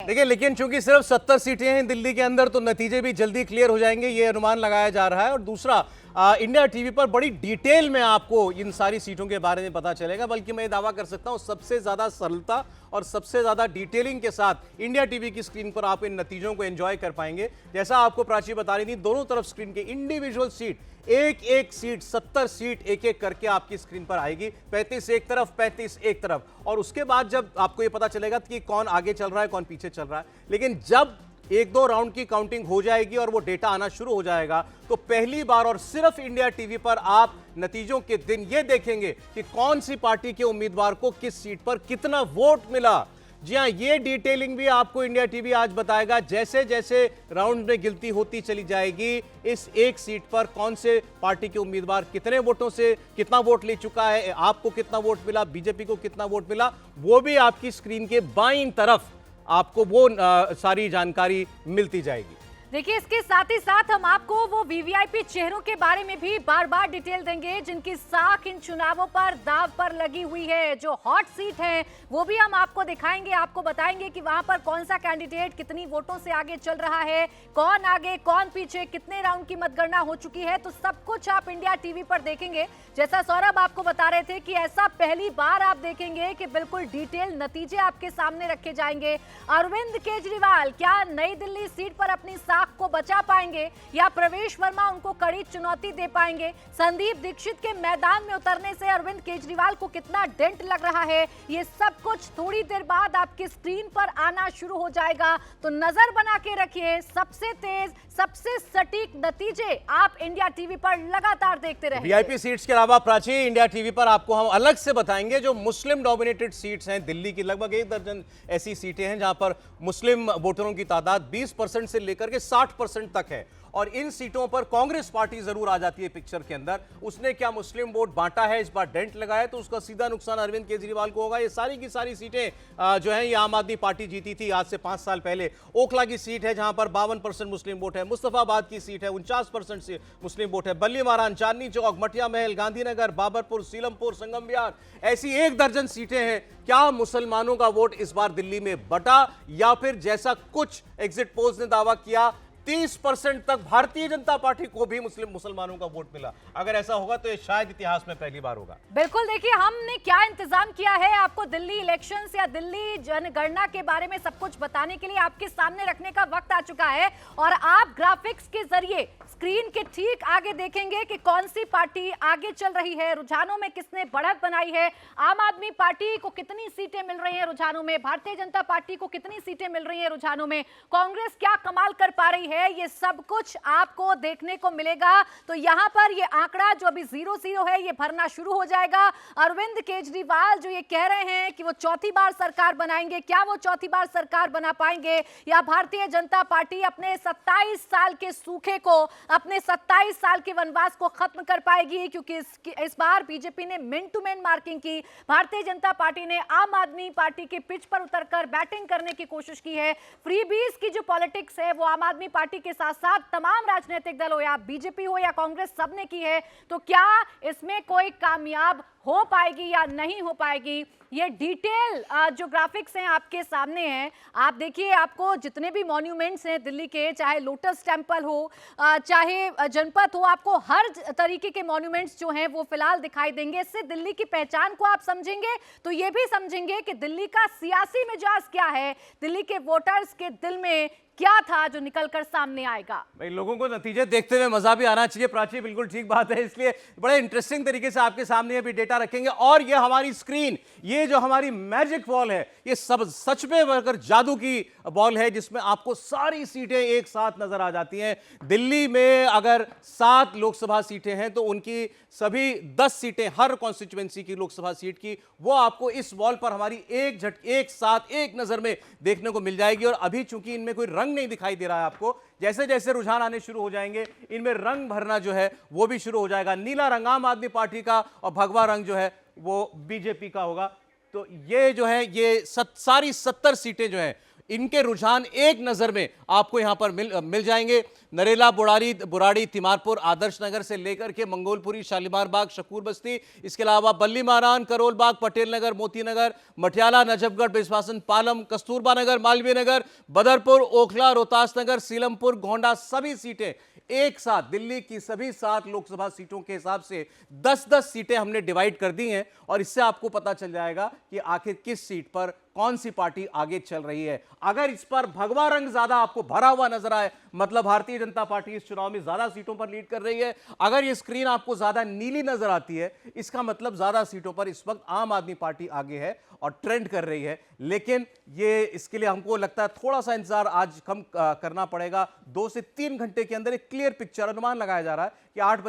देखिए, लेकिन चूंकि सिर्फ 70 सीटें हैं दिल्ली के अंदर, तो नतीजे भी जल्दी क्लियर हो जाएंगे, ये अनुमान लगाया जा रहा है। और दूसरा, इंडिया टीवी पर बड़ी डिटेल में आपको इन सारी सीटों के बारे में पता चलेगा, बल्कि मैं दावा कर सकता हूं सबसे ज्यादा सरलता और सबसे ज्यादा डिटेलिंग के साथ इंडिया टीवी की स्क्रीन पर आप इन नतीजों को एंजॉय कर पाएंगे। जैसा आपको प्राची बता रही थी, दोनों तरफ स्क्रीन के इंडिविजुअल सीट, एक एक सीट, 70 सीट एक एक करके आपकी स्क्रीन पर आएगी, 35 एक तरफ, 35 एक तरफ। और उसके बाद जब आपको यह पता चलेगा कि कौन आगे चल रहा है, कौन पीछे चल रहा है, लेकिन जब एक दो राउंड की काउंटिंग हो जाएगी और वो डेटा आना शुरू हो जाएगा, तो पहली बार और सिर्फ इंडिया टीवी पर आप नतीजों के दिन ये देखेंगे कि कौन सी पार्टी के उम्मीदवार को किस सीट पर कितना वोट मिला। जी हां, ये डिटेलिंग भी आपको इंडिया टीवी आज बताएगा। जैसे जैसे राउंड में गिनती होती चली जाएगी, इस एक सीट पर कौन से पार्टी के उम्मीदवार कितने वोटों से कितना वोट ले चुका है, आपको कितना वोट मिला, बीजेपी को कितना वोट मिला, वो भी आपकी स्क्रीन के बाईं तरफ आपको वो सारी जानकारी मिलती जाएगी। देखिए, इसके साथ ही साथ हम आपको वो वीवीआईपी चेहरों के बारे में भी बार बार डिटेल देंगे जिनकी साख इन चुनावों पर दाव पर लगी हुई है। जो हॉट सीट है वो भी हम आपको दिखाएंगे, आपको बताएंगे कि वहां पर कौन सा कैंडिडेट कितनी वोटों से आगे चल रहा है, कौन आगे कौन पीछे, कितने राउंड की मतगणना हो चुकी है। तो सब कुछ आप इंडिया टीवी पर देखेंगे। जैसा सौरभ आपको बता रहे थे कि ऐसा पहली बार आप देखेंगे कि बिल्कुल डिटेल नतीजे आपके सामने रखे जाएंगे। अरविंद केजरीवाल क्या नई दिल्ली सीट पर अपनी को बचा पाएंगे या प्रवेश वर्मा उनको कड़ी चुनौती दे पाएंगे? संदीप दीक्षित के मैदान में उतरने से अरविंद केजरीवाल को कितना डेंट लग रहा है, ये सब कुछ थोड़ी देर बाद आपकी स्क्रीन पर आना शुरू हो जाएगा। तो नजर बना के रखिए, सबसे तेज सबसे सटीक नतीजे आप इंडिया टीवी पर लगातार देखते रहेंगे। वीआईपी सीट्स के अलावा प्राची, इंडिया टीवी पर आपको हम अलग से बताएंगे जो मुस्लिम डोमिनेटेड सीट्स हैं दिल्ली की। लगभग 1 दर्जन ऐसी सीटें हैं जहां पर मुस्लिम वोटरों की तादाद 20% से लेकर के 60% तक है। और इन सीटों पर कांग्रेस पार्टी जरूर आ जाती है पिक्चर के अंदर। उसने क्या मुस्लिम वोट बांटा है, इस बार डेंट लगाया, तो उसका सीधा नुकसान अरविंद केजरीवाल को होगा। ये सारी की सारी सीटें जो हैं ये आम आदमी पार्टी जीती थी आज से 5 साल पहले। ओखला की सीट है जहां पर 52% मुस्लिम वोट है। मुस्तफाबाद की सीट है, 49% से मुस्लिम वोट है। बल्ली मारान, चांदनी चौक, मटिया महल, गांधीनगर, बाबरपुर, सीलमपुर, संगम विहार, ऐसी 1 दर्जन सीटें हैं। क्या मुसलमानों का वोट इस बार दिल्ली में बटा, या फिर जैसा कुछ एग्जिट पोल्स ने दावा किया 30% तक भारतीय जनता पार्टी को भी मुसलमानों का वोट मिला? अगर ऐसा होगा तो ये शायद इतिहास में पहली बार होगा। बिल्कुल, देखिए हमने क्या इंतजाम किया है आपको दिल्ली इलेक्शंस या दिल्ली जनगणना के बारे में सब कुछ बताने के लिए आपके सामने रखने का वक्त आ चुका है। और आप ग्राफिक्स के जरिए स्क्रीन के ठीक आगे देखेंगे कि कौन सी पार्टी आगे चल रही है, रुझानों में किसने बढ़त बनाई है। आम आदमी पार्टी को कितनी सीटें मिल रही हैं रुझानों में, भारतीय जनता पार्टी को कितनी सीटें मिल रही हैं रुझानों में, कांग्रेस क्या कमाल कर पा रही है, ये सब कुछ आपको देखने को मिलेगा। तो यहां पर ये आंकड़ा जो अभी 0-0 है ये भरना शुरू हो जाएगा। अरविंद केजरीवाल जो ये कह रहे हैं कि वो चौथी बार सरकार बनाएंगे, क्या वो चौथी बार सरकार बना पाएंगे, या भारतीय जनता पार्टी अपने 27 साल के सूखे को, अपने 27 साल के वनवास को खत्म कर पाएगी? क्योंकि इस बार बीजेपी ने मैन टू मैन मार्किंग की, भारतीय जनता पार्टी ने आम आदमी पार्टी के पिच पर उतरकर बैटिंग करने की कोशिश की है। फ्रीबीज की जो पॉलिटिक्स है वो आम आदमी पार्टी के साथ साथ तमाम राजनीतिक दल हो या बीजेपी हो या कांग्रेस, सबने की है। तो क्या इसमें कोई कामयाब हो पाएगी या नहीं हो पाएगी, ये डिटेल जो ग्राफिक्स हैं आपके सामने हैं। आप देखिए, आपको जितने भी मॉन्यूमेंट्स हैं दिल्ली के, चाहे लोटस टेम्पल हो, चाहे जनपथ हो, आपको हर तरीके के मॉन्यूमेंट्स जो हैं वो फिलहाल दिखाई देंगे। इससे दिल्ली की पहचान को आप समझेंगे तो ये भी समझेंगे कि दिल्ली का सियासी मिजाज क्या है, दिल्ली के वोटर्स के दिल में क्या था जो निकलकर सामने आएगा। भाई, लोगों को नतीजे देखते हुए मजा भी आना चाहिए प्राची, बिल्कुल ठीक बात है। इसलिए बड़े इंटरेस्टिंग तरीके से आपके सामने अभी डेटा रखेंगे। और ये हमारी स्क्रीन, ये जो हमारी मैजिक वॉल है, ये सब सच में अगर जादू की बॉल है जिसमें आपको सारी सीटें एक साथ नजर आ जाती हैं। दिल्ली में अगर 7 लोकसभा सीटें हैं तो उनकी सभी 10 सीटें, हर कॉन्स्टिट्यूएंसी की लोकसभा सीट की, वो आपको इस वॉल पर हमारी एक साथ एक नजर में देखने को मिल जाएगी। और अभी चूंकि इनमें कोई रंग नहीं दिखाई दे रहा है आपको, जैसे जैसे रुझान आने शुरू हो जाएंगे इनमें रंग भरना जो है वो भी शुरू हो जाएगा। नीला रंग आम आदमी पार्टी का और भगवा रंग जो है वो बीजेपी का होगा। तो ये जो है ये सारी 70 सीटें जो हैं इनके रुझान एक नजर में आपको यहां पर मिल जाएंगे। नरेला, बुराड़ी, तिमारपुर, आदर्श नगर से लेकर के मंगोलपुरी, शालीमार बाग, शकूर बस्ती, इसके अलावा बल्ली मारान, करोल बाग, पटेल नगर, मोती नगर, मटियाला, नजफगढ़, बिस्वासन, पालम, कस्तूरबा नगर, मालवीय नगर, बदरपुर, ओखला, रोहतास नगर, सीलमपुर, गोंडा, सभी सीटें एक साथ दिल्ली की सभी 7 लोकसभा सीटों के हिसाब से 10-10 सीटें हमने डिवाइड कर दी हैं और इससे आपको पता चल जाएगा कि आखिर किस सीट पर कौन सी पार्टी आगे चल रही है। अगर इस पर भगवा रंग ज्यादा आपको भरा हुआ नजर आए, मतलब भारतीय जनता पार्टी इस चुनाव में ज्यादा सीटों पर लीड कर रही है। अगर यह स्क्रीन आपको ज्यादा नीली नजर आती है, इसका मतलब ज्यादा सीटों पर इस वक्त आम आदमी पार्टी आगे है और ट्रेंड कर रही है। लेकिन ये इसके लिए हमको लगता है थोड़ा सा इंतजार आज कम करना पड़ेगा। 2 से 3 घंटे के अंदर एक क्लियर पिक्चर, अनुमान लगाया जा रहा है कि 8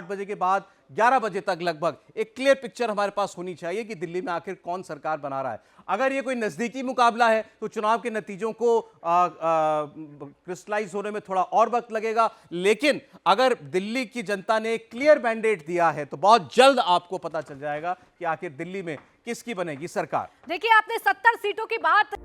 बजे के बाद 11 बजे तक लगभग एक क्लियर पिक्चर हमारे पास होनी चाहिए कि दिल्ली में आखिर कौन सरकार बना रहा है। अगर ये कोई नजदीकी मुकाबला है तो चुनाव के नतीजों को क्रिस्टलाइज होने में थोड़ा और वक्त लगेगा, लेकिन अगर दिल्ली की जनता ने क्लियर मैंडेट दिया है तो बहुत जल्द आपको पता चल जाएगा कि आखिर दिल्ली में किसकी बनेगी सरकार। देखिए, आपने 70 सीटों की बात